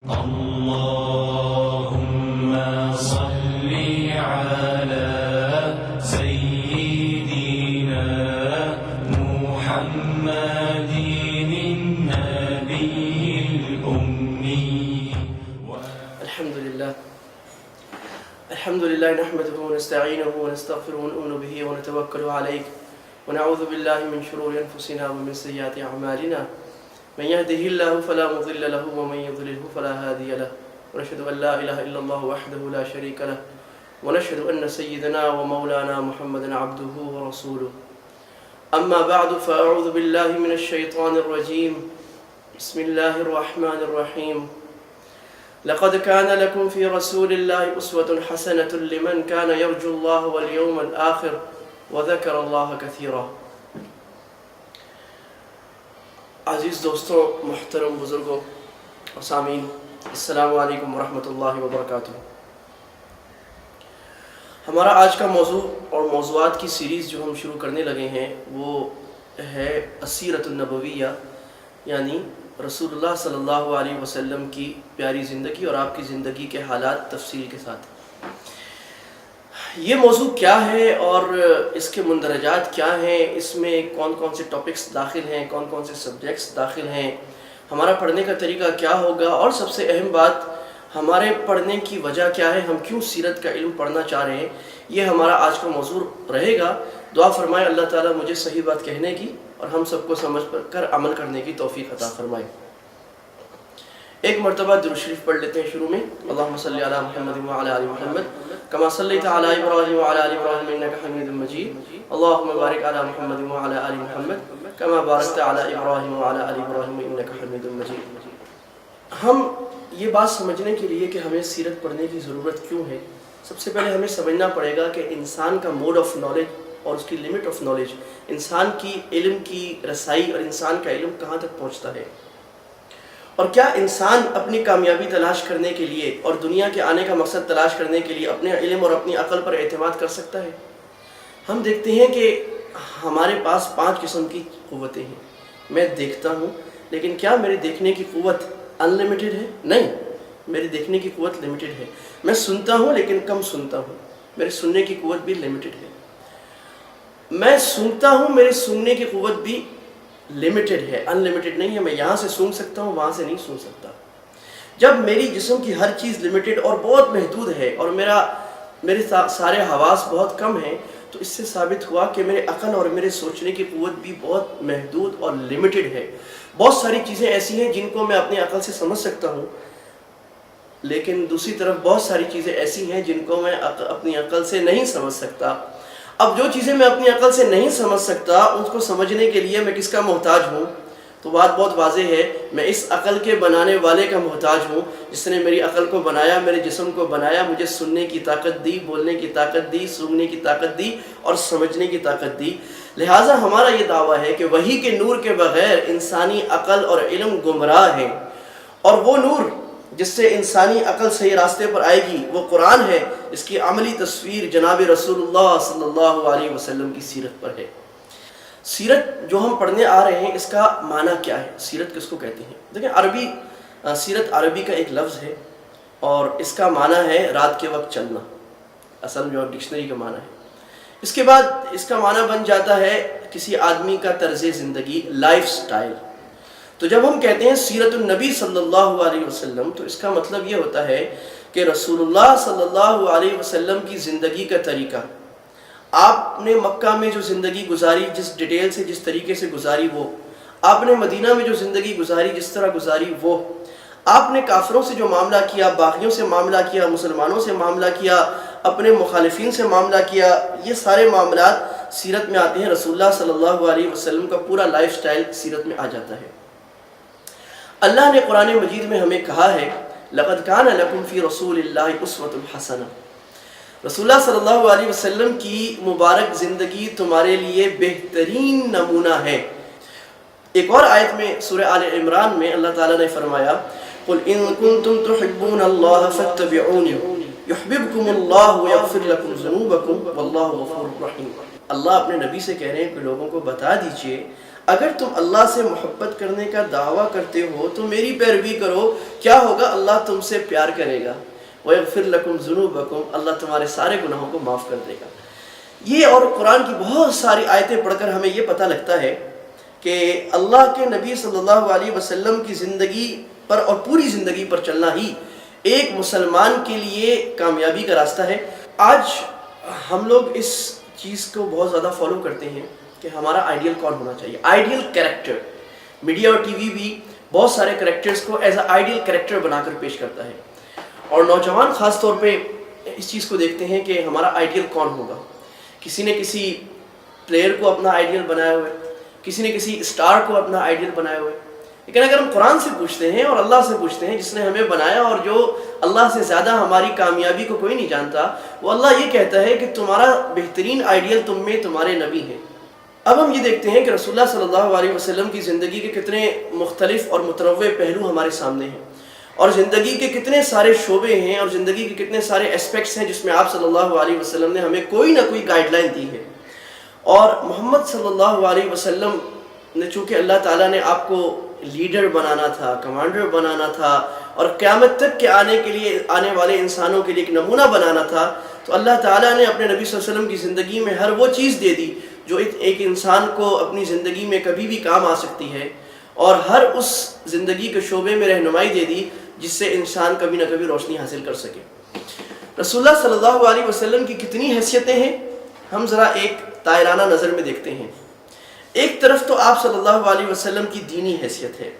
اللهم صل على سيدنا محمد النبي الأمي. الحمد لله نحمده ونستعينه ونستغفره ونؤمن به ونتوكل عليه ونعوذ بالله من شرور أنفسنا ومن سيئات أعمالنا. من يهده الله فلا مضل له ومن يضلله فلا هادي له ونشهد أن لا إله إلا الله وحده لا شريك له ونشهد أن سيدنا ومولانا محمدا عبده ورسوله. أما بعد فأعوذ بالله من الشيطان الرجيم. بسم الله الرحمن الرحيم. لقد كان لكم في رسول الله أسوة حسنة لمن كان يرجو الله واليوم الآخر وذكر الله كثيرا. عزیز دوستوں، محترم بزرگوں اور سامعین، السلام علیکم ورحمۃ اللہ وبرکاتہ. ہمارا آج کا موضوع اور موضوعات کی سیریز جو ہم شروع کرنے لگے ہیں وہ ہے السیرۃ النبویہ، یعنی رسول اللہ صلی اللہ علیہ وسلم کی پیاری زندگی اور آپ کی زندگی کے حالات تفصیل کے ساتھ. یہ موضوع کیا ہے اور اس کے مندرجات کیا ہیں، اس میں کون کون سے ٹاپکس داخل ہیں، کون کون سے سبجیکٹس داخل ہیں، ہمارا پڑھنے کا طریقہ کیا ہوگا، اور سب سے اہم بات ہمارے پڑھنے کی وجہ کیا ہے، ہم کیوں سیرت کا علم پڑھنا چاہ رہے ہیں، یہ ہمارا آج کا موضوع رہے گا. دعا فرمائے اللہ تعالیٰ مجھے صحیح بات کہنے کی اور ہم سب کو سمجھ کر عمل کرنے کی توفیق عطا فرمائے. ایک مرتبہ درود شریف پڑھ لیتے ہیں شروع میں. اللہم صلی علی محمد وعلی آل محمد کما صلیت علی ابراہیم وعلی آل ابراہیم انک حمید مجید. اللہم بارک علی محمد وعلی آل محمد کما بارکت علی ابراہیم وعلی آل ابراہیم انک حمید مجید. ہم یہ بات سمجھنے کے لیے کہ ہمیں سیرت پڑھنے کی ضرورت کیوں ہے، سب سے پہلے ہمیں سمجھنا پڑے گا کہ انسان کا موڈ آف نالج اور اس کی لمٹ آف نالج، انسان کی علم کی رسائی اور انسان کا علم کہاں تک پہنچتا ہے، اور کیا انسان اپنی کامیابی تلاش کرنے کے لیے اور دنیا کے آنے کا مقصد تلاش کرنے کے لیے اپنے علم اور اپنی عقل پر اعتماد کر سکتا ہے. ہم دیکھتے ہیں کہ ہمارے پاس 5 قسم کی قوتیں ہیں. میں دیکھتا ہوں، لیکن کیا میرے دیکھنے کی قوت انلمیٹڈ ہے؟ نہیں، میری دیکھنے کی قوت لمیٹڈ ہے. میں سنتا ہوں لیکن کم سنتا ہوں، میرے سننے کی قوت بھی لمیٹڈ ہے. میں سنتا ہوں، میرے سننے کی قوت بھی لمیٹڈ ہے، انلمیٹڈ نہیں ہے. میں یہاں سے سن سکتا ہوں، وہاں سے نہیں سن سکتا. جب میری جسم کی ہر چیز لمیٹڈ اور بہت محدود ہے اور میرے سارے حواس بہت کم ہیں، تو اس سے ثابت ہوا کہ میرے عقل اور میرے سوچنے کی قوت بھی بہت محدود اور لمیٹڈ ہے. بہت ساری چیزیں ایسی ہیں جن کو میں اپنی عقل سے سمجھ سکتا ہوں، لیکن دوسری طرف بہت ساری چیزیں ایسی ہیں جن کو میں اپنی عقل سے نہیں سمجھ سکتا. اب جو چیزیں میں اپنی عقل سے نہیں سمجھ سکتا، اس کو سمجھنے کے لیے میں کس کا محتاج ہوں؟ تو بات بہت واضح ہے، میں اس عقل کے بنانے والے کا محتاج ہوں، جس نے میری عقل کو بنایا، میرے جسم کو بنایا، مجھے سننے کی طاقت دی، بولنے کی طاقت دی، سونگنے کی طاقت دی اور سمجھنے کی طاقت دی. لہٰذا ہمارا یہ دعویٰ ہے کہ وحی کے نور کے بغیر انسانی عقل اور علم گمراہ ہے، اور وہ نور جس سے انسانی عقل صحیح راستے پر آئے گی وہ قرآن ہے، اس کی عملی تصویر جناب رسول اللہ صلی اللہ علیہ وسلم کی سیرت پر ہے. سیرت جو ہم پڑھنے آ رہے ہیں، اس کا معنی کیا ہے؟ سیرت کس کو کہتے ہیں؟ دیکھیں، سیرت عربی کا ایک لفظ ہے اور اس کا معنی ہے رات کے وقت چلنا، اصل جو ڈکشنری کا معنی ہے. اس کے بعد اس کا معنی بن جاتا ہے کسی آدمی کا طرز زندگی، لائف سٹائل. تو جب ہم کہتے ہیں سیرت النبی صلی اللہ علیہ وسلم، تو اس کا مطلب یہ ہوتا ہے کہ رسول اللہ صلی اللہ علیہ وسلم کی زندگی کا طریقہ. آپ نے مکہ میں جو زندگی گزاری، جس ڈیٹیل سے، جس طریقے سے گزاری، وہ آپ نے مدینہ میں جو زندگی گزاری، جس طرح گزاری، وہ آپ نے کافروں سے جو معاملہ کیا، باغیوں سے معاملہ کیا، مسلمانوں سے معاملہ کیا، اپنے مخالفین سے معاملہ کیا، یہ سارے معاملات سیرت میں آتے ہیں. رسول اللہ صلی اللہ علیہ وسلم کا پورا لائف سٹائل سیرت میں آ جاتا ہے. اللہ نے قرآن مجید میں ہمیں کہا ہے لَقَدْ كَانَ لَكُمْ فِي رَسُولِ اللَّهِ أُسْوَةٌ حَسَنَةٌ. رسول اللہ صلی اللہ علیہ وسلم کی مبارک زندگی تمہارے لیے بہترین نمونہ ہے. ایک اور آیت میں سورہ آل عمران میں اللہ تعالیٰ نے فرمایا قُلْ إِن كُنتُمْ تُحِبُّونَ اللَّهَ فَاتَّبِعُونِ يُحْبِبْكُمُ اللَّهُ وَيَغْفِرْ لَكُمْ ذُنُوبَكُمْ وَاللَّهُ غَفُورٌ رَحِيمٌ. اللہ اپنے نبی سے کہہ رہے ہیں کہ لوگوں کو بتا دیجئے اگر تم اللہ سے محبت کرنے کا دعویٰ کرتے ہو تو میری پیروی کرو، کیا ہوگا؟ اللہ تم سے پیار کرے گا، وَيَغْفِرْ لَكُمْ ذُنُوبَكُمْ، اللہ تمہارے سارے گناہوں کو معاف کر دے گا۔ یہ اور قرآن کی بہت ساری آیتیں پڑھ کر ہمیں یہ پتہ لگتا ہے کہ اللہ کے نبی صلی اللہ علیہ وسلم کی زندگی پر اور پوری زندگی پر چلنا ہی ایک مسلمان کے لیے کامیابی کا راستہ ہے۔ آج ہم لوگ اس چیز کو بہت زیادہ فالو کرتے ہیں کہ ہمارا آئیڈیل کون ہونا چاہیے، آئیڈیل کریکٹر۔ میڈیا اور ٹی وی بھی بہت سارے کریکٹرز کو ایز اے آئیڈیل کریکٹر بنا کر پیش کرتا ہے، اور نوجوان خاص طور پہ اس چیز کو دیکھتے ہیں کہ ہمارا آئیڈیل کون ہوگا۔ کسی نے کسی پلیئر کو اپنا آئیڈیل بنایا ہوا ہے، کسی نے کسی اسٹار کو اپنا آئیڈیل بنایا ہوا ہے۔ لیکن اگر ہم قرآن سے پوچھتے ہیں اور اللہ سے پوچھتے ہیں، جس نے ہمیں بنایا اور جو اللہ سے زیادہ ہماری کامیابی کو کوئی نہیں جانتا، وہ اللہ یہ کہتا ہے کہ تمہارا بہترین آئیڈیل تم میں تمہارے نبی ہیں۔ اب ہم یہ دیکھتے ہیں کہ رسول اللہ صلی اللہ علیہ وسلم کی زندگی کے کتنے مختلف اور متنوع پہلو ہمارے سامنے ہیں، اور زندگی کے کتنے سارے شعبے ہیں، اور زندگی کے کتنے سارے اسپیکٹس ہیں جس میں آپ صلی اللہ علیہ وسلم نے ہمیں کوئی نہ کوئی گائیڈ لائن دی ہے۔ اور محمد صلی اللہ علیہ وسلم نے چونکہ اللہ تعالیٰ نے آپ کو لیڈر بنانا تھا، کمانڈر بنانا تھا، اور قیامت تک کے آنے والے انسانوں کے لیے ایک نمونہ بنانا تھا، تو اللہ تعالیٰ نے اپنے نبی صلی اللہ علیہ وسلم کی زندگی میں ہر وہ چیز دے دی جو ایک انسان کو اپنی زندگی میں کبھی بھی کام آ سکتی ہے، اور ہر اس زندگی کے شعبے میں رہنمائی دے دی جس سے انسان کبھی نہ کبھی روشنی حاصل کر سکے۔ رسول اللہ صلی اللہ علیہ وسلم کی کتنی حیثیتیں ہیں، ہم ذرا ایک طائرانہ نظر میں دیکھتے ہیں۔ ایک طرف تو آپ صلی اللہ علیہ وسلم کی دینی حیثیت ہے،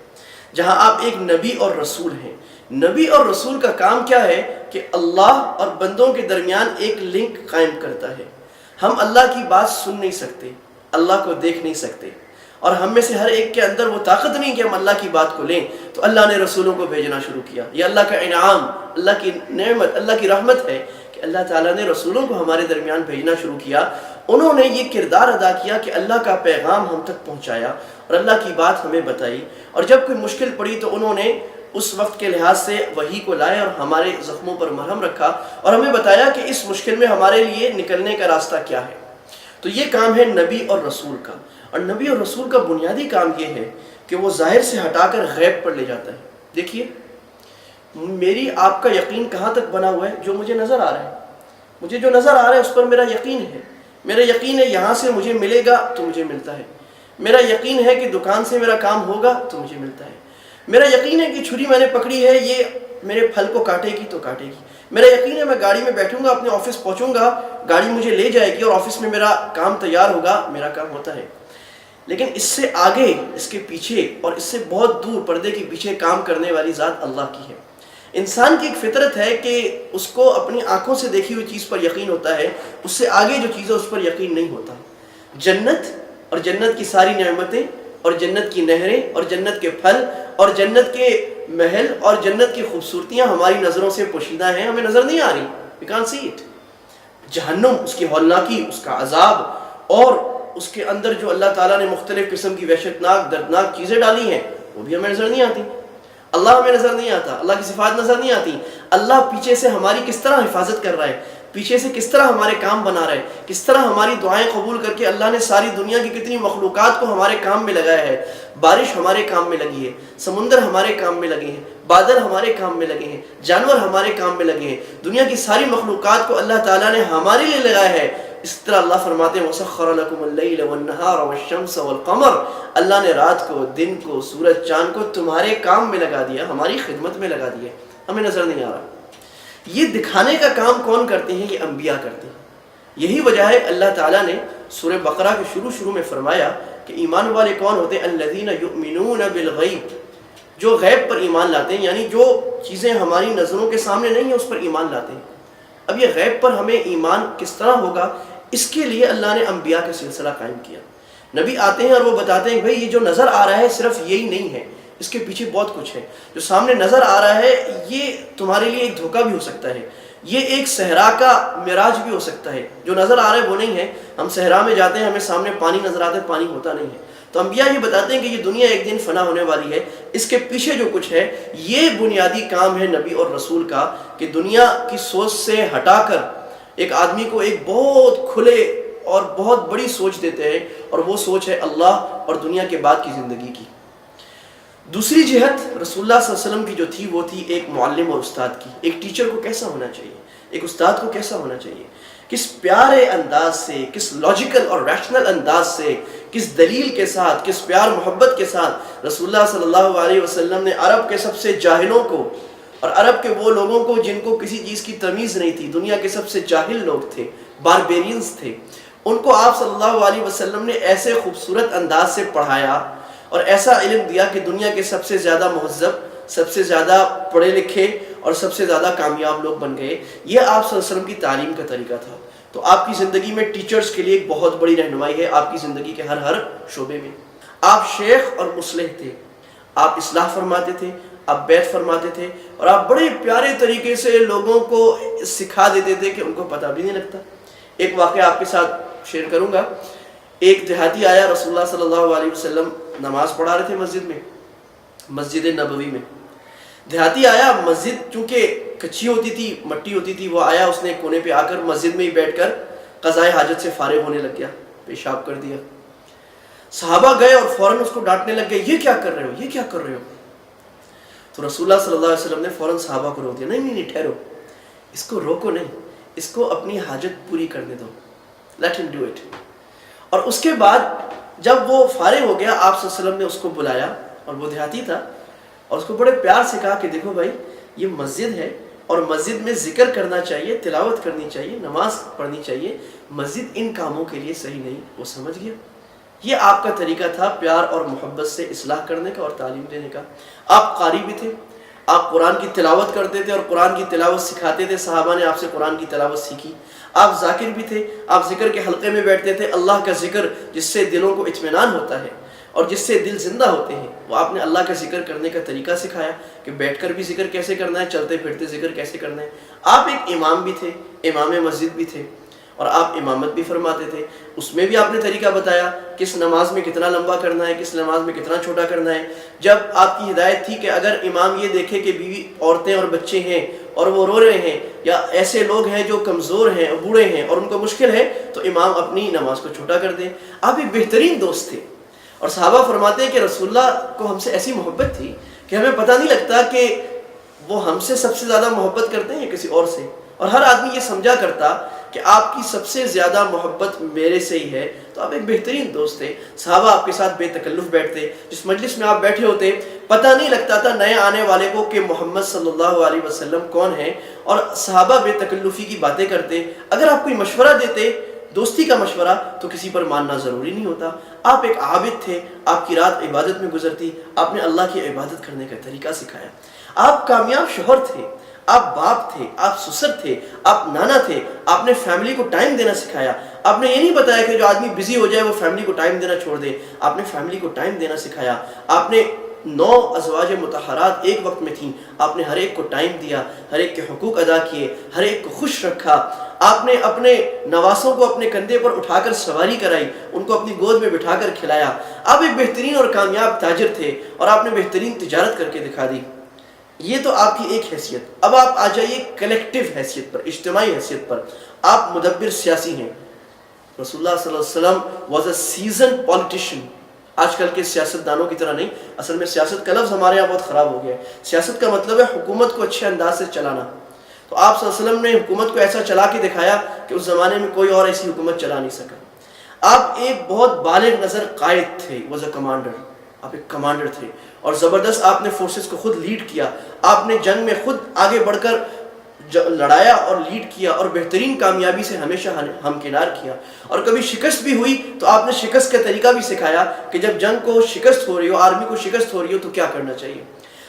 جہاں آپ ایک نبی اور رسول ہیں۔ نبی اور رسول کا کام کیا ہے کہ اللہ اور بندوں کے درمیان ایک لنک قائم کرتا ہے۔ ہم اللہ کی بات سن نہیں سکتے، اللہ کو دیکھ نہیں سکتے، اور ہم میں سے ہر ایک کے اندر وہ طاقت نہیں کہ ہم اللہ کی بات کو لیں، تو اللہ نے رسولوں کو بھیجنا شروع کیا۔ یہ اللہ کا انعام، اللہ کی نعمت، اللہ کی رحمت ہے کہ اللہ تعالیٰ نے رسولوں کو ہمارے درمیان بھیجنا شروع کیا۔ انہوں نے یہ کردار ادا کیا کہ اللہ کا پیغام ہم تک پہنچایا اور اللہ کی بات ہمیں بتائی، اور جب کوئی مشکل پڑی تو انہوں نے اس وقت کے لحاظ سے وحی کو لائے اور ہمارے زخموں پر مرہم رکھا، اور ہمیں بتایا کہ اس مشکل میں ہمارے لیے نکلنے کا راستہ کیا ہے۔ تو یہ کام ہے نبی اور رسول کا، اور نبی اور رسول کا بنیادی کام یہ ہے کہ وہ ظاہر سے ہٹا کر غیب پر لے جاتا ہے۔ دیکھیے، میری آپ کا یقین کہاں تک بنا ہوا ہے؟ جو مجھے نظر آ رہا ہے، مجھے جو نظر آ رہا ہے اس پر میرا یقین ہے۔ میرا یقین ہے یہاں سے مجھے ملے گا تو مجھے ملتا ہے، میرا یقین ہے کہ دکان سے میرا کام ہوگا تو مجھے ملتا ہے، میرا یقین ہے کہ چھری میں نے پکڑی ہے یہ میرے پھل کو کاٹے گی تو کاٹے گی، میرا یقین ہے میں گاڑی میں بیٹھوں گا، اپنے آفس پہنچوں گا، گاڑی مجھے لے جائے گی اور آفس میں میرا کام تیار ہوگا، میرا کام ہوتا ہے۔ لیکن اس سے آگے، اس کے پیچھے اور اس سے بہت دور پردے کے پیچھے کام کرنے والی ذات اللہ کی ہے۔ انسان کی ایک فطرت ہے کہ اس کو اپنی آنکھوں سے دیکھی ہوئی چیز پر یقین ہوتا ہے، اس سے آگے جو چیز ہے اس پر یقین نہیں ہوتا۔ جنت اور جنت کی ساری نعمتیں اور جنت کی نہریں اور جنت کے پھل اور جنت کے محل اور جنت کی خوبصورتیاں ہماری نظروں سے پوشیدہ ہیں، ہمیں نظر نہیں آ رہی، we can't see it۔ جہنم، اس کی ہولناکی، اس کا عذاب، اور اس کے اندر جو اللہ تعالیٰ نے مختلف قسم کی وحشتناک دردناک چیزیں ڈالی ہیں، وہ بھی ہمیں نظر نہیں آتی۔ اللہ ہمیں نظر نہیں آتا، اللہ کی صفات نظر نہیں آتی۔ اللہ پیچھے سے ہماری کس طرح حفاظت کر رہا ہے، پیچھے سے کس طرح ہمارے کام بنا رہا ہے، کس طرح ہماری دعائیں قبول کر کے اللہ نے ساری دنیا کی کتنی مخلوقات کو ہمارے کام میں لگایا ہے۔ بارش ہمارے کام میں لگی ہے، سمندر ہمارے کام میں لگے ہیں، بادل ہمارے کام میں لگے ہیں، جانور ہمارے کام میں لگے ہیں، دنیا کی ساری مخلوقات کو اللہ تعالیٰ نے ہمارے لیے لگایا ہے۔ اس طرح اللہ فرماتے ہیں وَسَخَّرَ لَكُمُ اللَّيْلَ وَالنَّهَارَ وَالشَّمْسَ وَالْقَمَرَ، اللہ نے رات کو، دن کو، سورج چاند کو تمہارے کام میں لگا دیا، ہماری خدمت میں لگا دیا، ہمیں نظر نہیں آ رہا۔ یہ دکھانے کا کام کون کرتے ہیں؟ یہ انبیاء کرتے ہیں۔ یہی وجہ ہے اللہ تعالیٰ نے سورہ بقرہ کے شروع میں فرمایا کہ ایمان والے کون ہوتے ہیں؟ الذین یؤمنون بالغیب، جو غیب پر ایمان لاتے ہیں، یعنی جو چیزیں ہماری نظروں کے سامنے نہیں ہیں اس پر ایمان لاتے ہیں۔ اب یہ غیب پر ہمیں ایمان کس طرح ہوگا، اس کے لیے اللہ نے انبیاء کا سلسلہ قائم کیا۔ نبی آتے ہیں اور وہ بتاتے ہیں بھائی یہ جو نظر آ رہا ہے صرف یہی نہیں ہے، اس کے پیچھے بہت کچھ ہے۔ جو سامنے نظر آ رہا ہے یہ تمہارے لیے ایک دھوکہ بھی ہو سکتا ہے، یہ ایک صحرا کا معراج بھی ہو سکتا ہے۔ جو نظر آ رہا ہے وہ نہیں ہے، ہم صحرا میں جاتے ہیں، ہمیں سامنے پانی نظر آتا ہے، پانی ہوتا نہیں ہے۔ تو انبیاء یہ بتاتے ہیں کہ یہ دنیا ایک دن فنا ہونے والی ہے، اس کے پیچھے جو کچھ ہے یہ بنیادی کام ہے نبی اور رسول کا، کہ دنیا کی سوچ سے ہٹا کر ایک آدمی کو ایک بہت کھلے اور بہت بڑی سوچ دیتے ہیں، اور وہ سوچ ہے اللہ اور دنیا کے بعد کی زندگی کی۔ دوسری جہت رسول اللہ صلی اللہ علیہ وسلم کی جو تھی وہ تھی ایک معلم اور استاد کی۔ ایک ٹیچر کو کیسا ہونا چاہیے، ایک استاد کو کیسا ہونا چاہیے، کس پیارے انداز سے، کس لاجیکل اور ریشنل انداز سے، کس دلیل کے ساتھ، کس پیار محبت کے ساتھ رسول اللہ صلی اللہ علیہ وسلم نے عرب کے سب سے جاہلوں کو اور عرب کے وہ لوگوں کو جن کو کسی چیز کی تمیز نہیں تھی، دنیا کے سب سے جاہل لوگ تھے، باربیرینز تھے، ان کو آپ صلی اللہ علیہ وسلم نے ایسے خوبصورت انداز سے پڑھایا اور ایسا علم دیا کہ دنیا کے سب سے زیادہ مہذب، سب سے زیادہ پڑھے لکھے اور سب سے زیادہ کامیاب لوگ بن گئے۔ یہ آپ صلی اللہ علیہ وسلم کی تعلیم کا طریقہ تھا۔ تو آپ کی زندگی میں ٹیچرز کے لیے ایک بہت بڑی رہنمائی ہے آپ کی زندگی کے ہر شعبے میں۔ آپ شیخ اور مصلح تھے، آپ اصلاح فرماتے تھے، آپ بیعت فرماتے تھے، اور آپ بڑے پیارے طریقے سے لوگوں کو سکھا دیتے تھے کہ ان کو پتہ بھی نہیں لگتا۔ ایک واقعہ آپ کے ساتھ شیئر کروں گا۔ ایک دیہاتی آیا، رسول اللہ صلی اللہ علیہ وسلم نماز پڑھا رہے تھے مسجد میں، مسجد نبوی میں۔ دیہاتی آیا، مسجد چونکہ کچی ہوتی تھی، مٹی ہوتی تھی، وہ آیا، اس نے ایک کونے پہ آ کر مسجد میں ہی بیٹھ کر قضائے حاجت سے فارغ ہونے لگ گیا، پیشاب کر دیا۔ صحابہ گئے اور فوراً اس کو ڈانٹنے لگ گئے، یہ کیا کر رہے ہو، یہ کیا کر رہے ہو؟ تو رسول اللہ صلی اللہ علیہ وسلم نے فوراً صحابہ کو روک دیا، نہیں ٹھہرو، اس کو روکو نہیں، اس کو اپنی حاجت پوری کرنے دو، لیٹ ہم ڈو اٹ۔ اور اس کے بعد جب وہ فارغ ہو گیا، آپ صلی اللہ علیہ وسلم نے اس کو بلایا، اور وہ دیہاتی تھا، اور اس کو بڑے پیار سے کہا کہ دیکھو بھائی، یہ مسجد ہے اور مسجد میں ذکر کرنا چاہیے، تلاوت کرنی چاہیے، نماز پڑھنی چاہیے، مسجد ان کاموں کے لیے صحیح نہیں۔ وہ سمجھ گیا۔ یہ آپ کا طریقہ تھا پیار اور محبت سے اصلاح کرنے کا اور تعلیم دینے کا۔ آپ قاری بھی تھے، آپ قرآن کی تلاوت کرتے تھے اور قرآن کی تلاوت سکھاتے تھے، صحابہ نے آپ سے قرآن کی تلاوت سیکھی۔ آپ ذاکر بھی تھے، آپ ذکر کے حلقے میں بیٹھتے تھے، اللہ کا ذکر جس سے دلوں کو اطمینان ہوتا ہے اور جس سے دل زندہ ہوتے ہیں، وہ آپ نے اللہ کا ذکر کرنے کا طریقہ سکھایا کہ بیٹھ کر بھی ذکر کیسے کرنا ہے، چلتے پھرتے ذکر کیسے کرنا ہے۔ آپ ایک امام بھی تھے، امام مسجد بھی تھے، اور آپ امامت بھی فرماتے تھے، اس میں بھی آپ نے طریقہ بتایا، کس نماز میں کتنا لمبا کرنا ہے، کس نماز میں کتنا چھوٹا کرنا ہے۔ جب آپ کی ہدایت تھی کہ اگر امام یہ دیکھے کہ بیوی، عورتیں اور بچے ہیں اور وہ رو رہے ہیں، یا ایسے لوگ ہیں جو کمزور ہیں، بوڑھے ہیں اور ان کو مشکل ہے، تو امام اپنی نماز کو چھوٹا کر دیں۔ آپ ایک بہترین دوست تھے، اور صحابہ فرماتے ہیں کہ رسول اللہ کو ہم سے ایسی محبت تھی کہ ہمیں پتہ نہیں لگتا کہ وہ ہم سے سب سے زیادہ محبت کرتے ہیں یا کسی اور سے، اور ہر آدمی یہ سمجھا کرتا کہ آپ کی سب سے زیادہ محبت میرے سے ہی ہے۔ تو آپ ایک بہترین دوست تھے، صحابہ آپ کے ساتھ بے تکلف بیٹھتے، جس مجلس میں آپ بیٹھے ہوتے پتہ نہیں لگتا تھا نئے آنے والے کو کہ محمد صلی اللہ علیہ وسلم کون ہے، اور صحابہ بے تکلفی کی باتیں کرتے۔ اگر آپ کوئی مشورہ دیتے، دوستی کا مشورہ، تو کسی پر ماننا ضروری نہیں ہوتا۔ آپ ایک عابد تھے، آپ کی رات عبادت میں گزرتی، آپ نے اللہ کی عبادت کرنے کا طریقہ سکھایا۔ آپ کامیاب شوہر تھے، آپ باپ تھے، آپ سسر تھے، آپ نانا تھے، آپ نے فیملی کو ٹائم دینا سکھایا۔ آپ نے یہ نہیں بتایا کہ جو آدمی بزی ہو جائے وہ فیملی کو ٹائم دینا چھوڑ دے، آپ نے فیملی کو ٹائم دینا سکھایا۔ آپ نے 9 ازواج مطہرات ایک وقت میں تھیں، آپ نے ہر ایک کو ٹائم دیا، ہر ایک کے حقوق ادا کیے، ہر ایک کو خوش رکھا۔ آپ نے اپنے نواسوں کو اپنے کندھے پر اٹھا کر سواری کرائی، ان کو اپنی گود میں بٹھا کر کھلایا۔ آپ ایک بہترین اور کامیاب تاجر تھے، اور آپ نے بہترین تجارت کر کے دکھا دی۔ یہ تو آپ کی ایک حیثیت۔ اب آپ آ جائیے کلیکٹیو حیثیت پر، اجتماعی حیثیت پر۔ آپ مدبر سیاسی ہیں۔ رسول اللہ صلی اللہ علیہ وسلم واز اے سیزن پولیٹیشین۔ آج کل کے سیاست دانوں کی طرح نہیں، اصل میں سیاست کا لفظ ہمارے یہاں بہت خراب ہو گیا ہے۔ سیاست کا مطلب ہے حکومت کو اچھے انداز سے چلانا۔ تو آپ صلی اللہ علیہ وسلم نے حکومت کو ایسا چلا کے دکھایا کہ اس زمانے میں کوئی اور ایسی حکومت چلا نہیں سکا۔ آپ ایک بہت بالغ نظر قائد تھے، واز اے کمانڈر۔ آپ ایک کمانڈر تھے، اور زبردست آپ نے فورسز کو خود لیڈ کیا۔ آپ نے جنگ میں خود آگے بڑھ کر لڑایا اور لیڈ کیا، اور بہترین کامیابی سے ہمیشہ ہمکنار کیا۔ اور کبھی شکست بھی ہوئی تو آپ نے شکست کا طریقہ بھی سکھایا کہ جب جنگ کو شکست ہو رہی ہو، آرمی کو شکست ہو رہی ہو، تو کیا کرنا چاہیے۔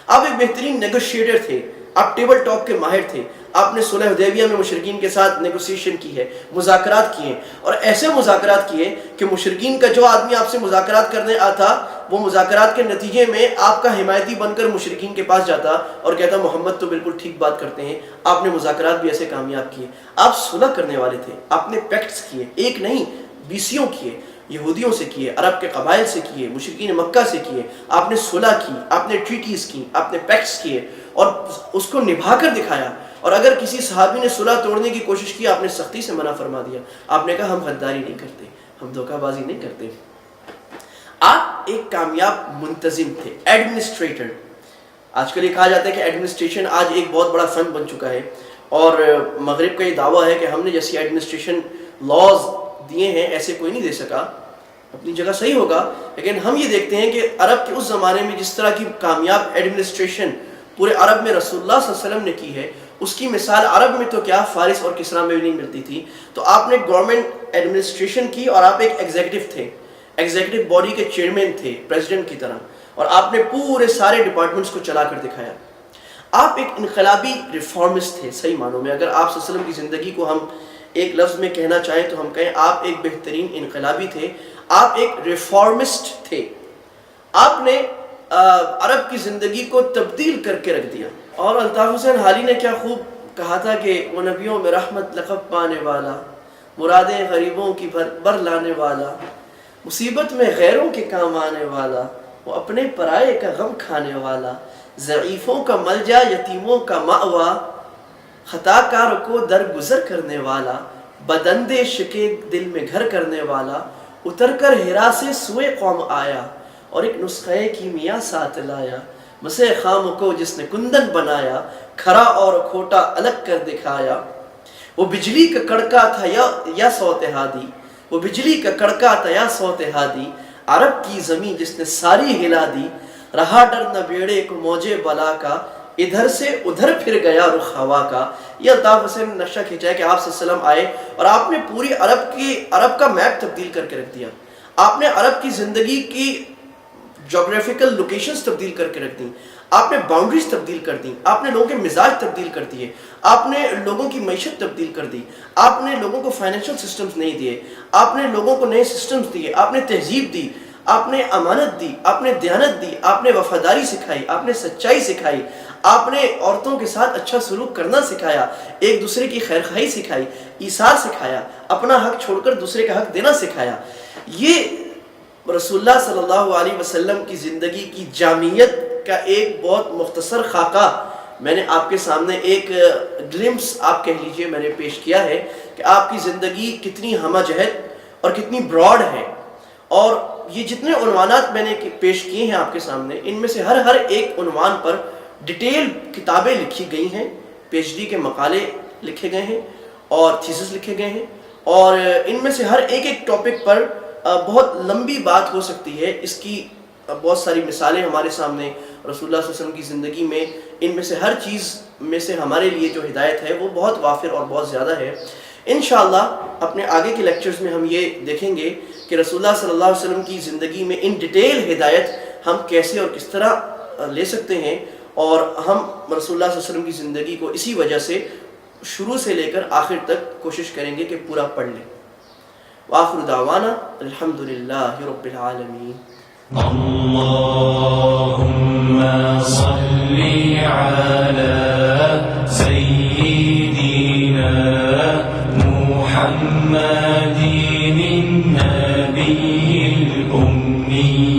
آپ ایک بہترین نیگوشیٹر تھے، آپ ٹیبل ٹاک کے ماہر تھے۔ آپ نے صلح حدیبیہ میں مشرکین کے ساتھ نیگوسیشن کی ہے، مذاکرات کیے، اور ایسے مذاکرات کیے کہ مشرکین کا جو آدمی آپ سے مذاکرات کرنے آتا، وہ مذاکرات کے نتیجے میں آپ کا حمایتی بن کر مشرکین کے پاس جاتا اور کہتا محمد تو بالکل ٹھیک بات کرتے ہیں۔ آپ نے مذاکرات بھی ایسے کامیاب کیے۔ آپ صلح کرنے والے تھے، آپ نے پیکٹس کیے، ایک نہیں 20 کیے، یہودیوں سے کیے، عرب کے قبائل سے کیے، مشرکین مکہ سے کیے۔ آپ نے صلح کی، آپ نے ٹریٹیز کی، آپ نے پیکٹس کیے، اور اس کو نبھا کر دکھایا۔ اور اگر کسی صحابی نے صلح توڑنے کی کوشش کی آپ نے سختی سے منع فرما دیا. آپ نے کہا ہم غداری نہیں کرتے, ہم دھوکہ بازی نہیں کرتے. آپ ایک کامیاب منتظم تھے, ایڈمنسٹریٹر. آج کل یہ کہا جاتا ہے کہ ایڈمنسٹریشن آج ایک بہت بڑا فن بن چکا ہے, اور مغرب کا یہ دعویٰ ہے کہ ہم نے جیسی ایڈمنسٹریشن لاز دیے ہیں ایسے کوئی نہیں دے سکا. اپنی جگہ صحیح ہوگا, لیکن ہم یہ دیکھتے ہیں کہ عرب کے اس زمانے میں جس طرح کی کامیاب ایڈمنسٹریشن پورے عرب میں رسول اللہ صلی اللہ علیہ وسلم نے کی ہے, اس کی مثال عرب میں تو کیا فارس اور کسرا میں بھی نہیں ملتی تھی. تو آپ نے گورنمنٹ ایڈمنسٹریشن کی, اور آپ ایک ایگزیکٹو تھے, ایگزیکٹو باڈی کے چیئرمین تھے پریزیڈنٹ کی طرح, اور آپ نے پورے سارے ڈپارٹمنٹس کو چلا کر دکھایا. آپ ایک انقلابی ریفارمسٹ تھے صحیح معنوں میں. اگر آپ صلی اللہ علیہ وسلم کی زندگی کو ہم ایک لفظ میں کہنا چاہیں تو ہم کہیں آپ ایک بہترین انقلابی تھے, آپ ایک ریفارمسٹ تھے. آپ نے عرب کی زندگی کو تبدیل کر کے رکھ دیا. اور الطاف حسین حالی نے کیا خوب کہا تھا کہ وہ نبیوں میں رحمت لقب پانے والا, مرادیں غریبوں کی بر لانے والا, مصیبت میں غیروں کے کام آنے والا, وہ اپنے پرائے کا غم کھانے والا, ضعیفوں کا ملجا یتیموں کا مأوا, خطا کار کو درگزر کرنے والا, بدندے شکے دل میں گھر کرنے والا, اتر کر ہرا سے سوئے قوم آیا, اور ایک نسخہ کیمیا ساتھ لایا, مسے خام کو جس نے کندن بنایا, کھرا اور کھوٹا الگ کر دکھایا. وہ بجلی کا کڑکا تھا یا صوت ہادی, وہ بجلی کا کڑکا تھا یا صوت ہادی, عرب کی زمین جس نے ساری ہلا دی, رہا ڈر نہ بیڑے کو موجے بلا کا, ادھر سے ادھر پھر گیا رخ ہوا کا. یہ الطاف حسین نے نقشہ کھینچا ہے کہ آپ صلی اللہ علیہ وسلم آئے اور آپ نے پوری عرب کا میپ تبدیل کر کے رکھ دیا. آپ نے عرب کی زندگی کی جغرافیکل لوکیشنز تبدیل کر کے رکھ دیں, آپ نے باؤنڈریز تبدیل کر دیں, آپ نے لوگوں کے مزاج تبدیل کر دیے, آپ نے لوگوں کی معیشت تبدیل کر دی, آپ نے لوگوں کو فائنینشیل سسٹمز نہیں دیے, آپ نے لوگوں کو نئے سسٹمز دیے, آپ نے تہذیب دی, آپ نے امانت دی, آپ نے دیانت دی, آپ نے وفاداری سکھائی, آپ نے سچائی سکھائی, آپ نے عورتوں کے ساتھ اچھا سلوک کرنا سکھایا, ایک دوسرے کی خیرخواہی سکھائی, ایثار سکھایا, اپنا حق چھوڑ کر دوسرے کا حق دینا سکھایا. یہ رسول اللہ صلی اللہ علیہ وسلم کی زندگی کی جامعیت کا ایک بہت مختصر خاکہ میں نے آپ کے سامنے ایک گلمپس آپ کہہ لیجئے میں نے پیش کیا ہے کہ آپ کی زندگی کتنی ہمہ جہت اور کتنی براڈ ہے. اور یہ جتنے عنوانات میں نے پیش کیے ہیں آپ کے سامنے, ان میں سے ہر ایک عنوان پر ڈیٹیل کتابیں لکھی گئی ہیں, پی ایچ ڈی کے مقالے لکھے گئے ہیں اور تھیسس لکھے گئے ہیں, اور ان میں سے ہر ایک ٹاپک پر بہت لمبی بات ہو سکتی ہے. اس کی بہت ساری مثالیں ہمارے سامنے رسول اللہ صلی اللہ علیہ وسلم کی زندگی میں, ان میں سے ہر چیز میں سے ہمارے لیے جو ہدایت ہے وہ بہت وافر اور بہت زیادہ ہے. انشاءاللہ اپنے آگے کے لیکچرز میں ہم یہ دیکھیں گے کہ رسول اللہ صلی اللہ علیہ وسلم کی زندگی میں ان ڈیٹیل ہدایت ہم کیسے اور کس طرح لے سکتے ہیں, اور ہم رسول اللہ صلی اللہ علیہ وسلم کی زندگی کو اسی وجہ سے شروع سے لے کر آخر تک کوشش کریں گے کہ پورا پڑھ لیں. وآخر دعوانا الحمدللہ رب العالمین. اللهم صل على سيدنا محمد النبي الأمي